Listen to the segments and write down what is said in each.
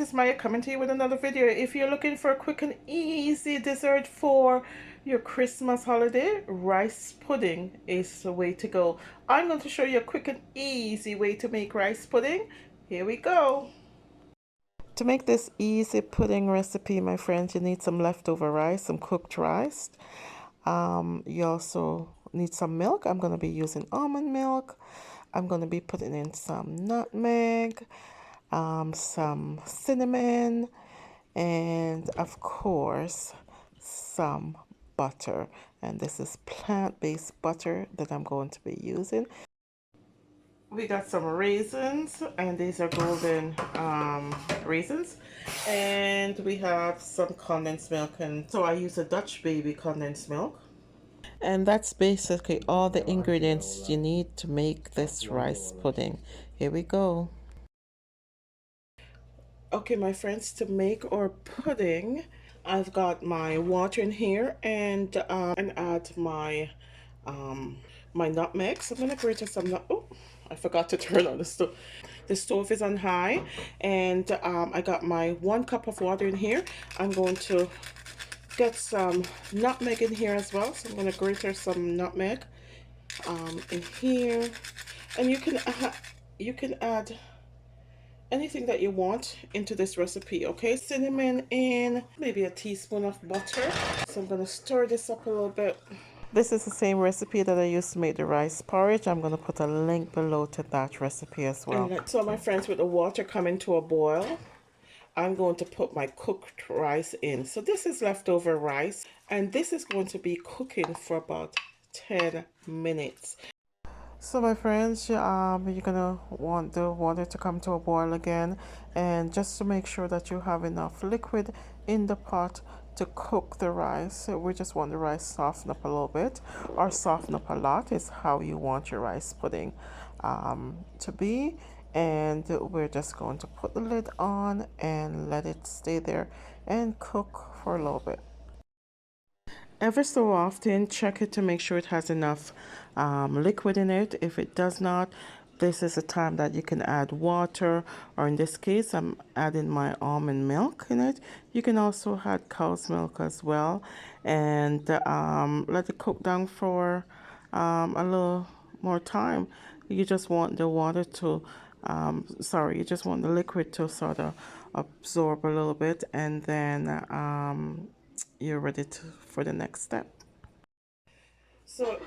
is Maya coming to you with another video. If you're looking for a quick and easy dessert for your Christmas holiday, rice pudding is the way to go. I'm going to show you a quick and easy way to make rice pudding. Here we go. To make this easy pudding recipe, my friends, you need some leftover rice, some cooked rice. You also need some milk. I'm going to be using almond milk. I'm going to be putting in some nutmeg, some cinnamon, and of course some butter. And this is plant-based butter that I'm going to be using. We got some raisins, and these are golden raisins, and we have some condensed milk, and so I use a Dutch baby condensed milk. And that's basically all the ingredients you need to make this rice pudding. Here we go. Okay, my friends, to make our pudding, I've got my water in here, and add my my nutmeg. So I'm gonna grate some nut. Oh, I forgot to turn on the stove. The stove is on high, and I got my 1 cup of water in here. I'm going to get some nutmeg in here as well. So I'm gonna grate some nutmeg in here, and you can add anything that you want into this recipe. Okay, cinnamon in, maybe a teaspoon of butter. So I'm gonna stir this up a little bit. This is the same recipe that I used to make the rice porridge. I'm gonna put a link below to that recipe as well. So my friends, with the water coming to a boil, I'm going to put my cooked rice in. So this is leftover rice, and this is going to be cooking for about 10 minutes. So my friends, you're gonna want the water to come to a boil again, and just to make sure that you have enough liquid in the pot to cook the rice. So we just want the rice soften up a little bit, or soften up a lot is how you want your rice pudding to be. And we're just going to put the lid on and let it stay there and cook for a little bit. Ever so often, check it to make sure it has enough liquid in it. If it does not, this is a time that you can add water, or in this case, I'm adding my almond milk in it. You can also add cow's milk as well, and let it cook down for a little more time. You just want the water to, you just want the liquid to sort of absorb a little bit, and then you're ready for the next step. So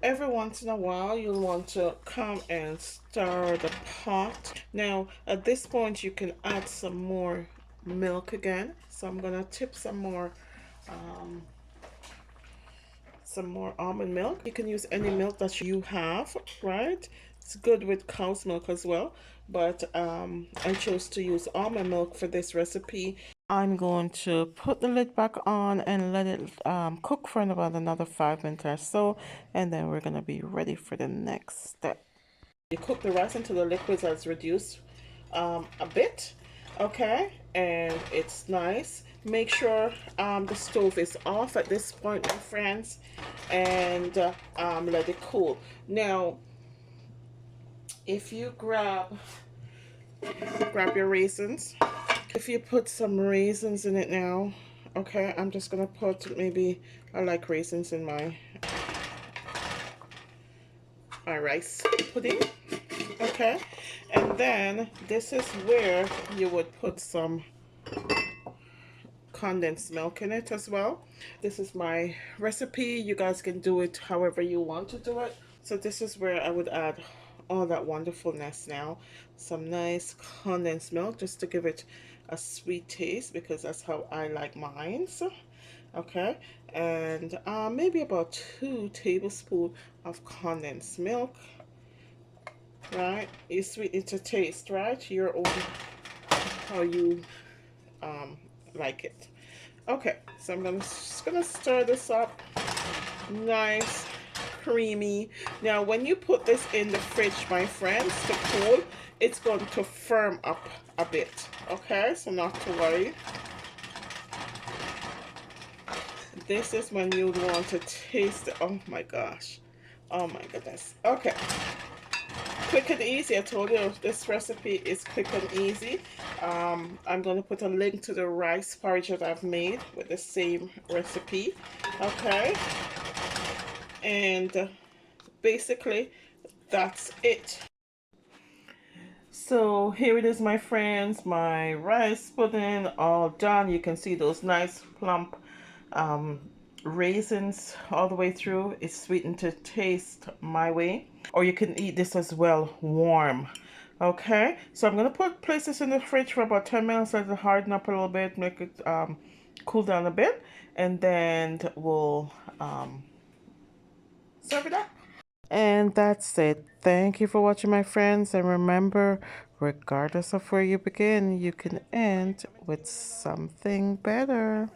every once in a while you'll want to come and stir the pot. Now at this point you can add some more milk again. So I'm gonna tip some more almond milk. You can use any milk that you have, right? It's good with cow's milk as well, but I chose to use almond milk for this recipe. I'm going to put the lid back on and let it cook for about another 5 minutes or so, and then we're going to be ready for the next step. You cook the rice until the liquids has reduced a bit, okay, and it's nice. Make sure the stove is off at this point, my friends, and let it cool. Now, if you grab your raisins, if you put some raisins in it now, okay, I'm just gonna put, maybe I like raisins in my rice pudding, okay, and then this is where you would put some condensed milk in it as well. This is my recipe. You guys can do it however you want to do it. So this is where I would add all that wonderfulness now. Some nice condensed milk just to give it a sweet taste, because that's how I like mine. Okay, and maybe about 2 tablespoons of condensed milk, right? You sweeten to taste, right? Your own, how you like it. Okay, so I'm just gonna stir this up nice, creamy. Now when you put this in the fridge, my friends, to cool, it's going to firm up a bit, okay, so not to worry. This is when you want to taste it. Oh my gosh, oh my goodness. Okay, quick and easy. I told you this recipe is quick and easy. I'm going to put a link to the rice porridge that I've made with the same recipe. Okay, and basically that's it. So here it is, my friends, my rice pudding all done. You can see those nice plump um, raisins all the way through. It's sweetened to taste my way, or you can eat this as well warm. Okay, so I'm gonna place this in the fridge for about 10 minutes, let it harden up a little bit, make it cool down a bit, and then we'll serve it up. And that's it. Thank you for watching, my friends. And remember, regardless of where you begin, you can end with something better.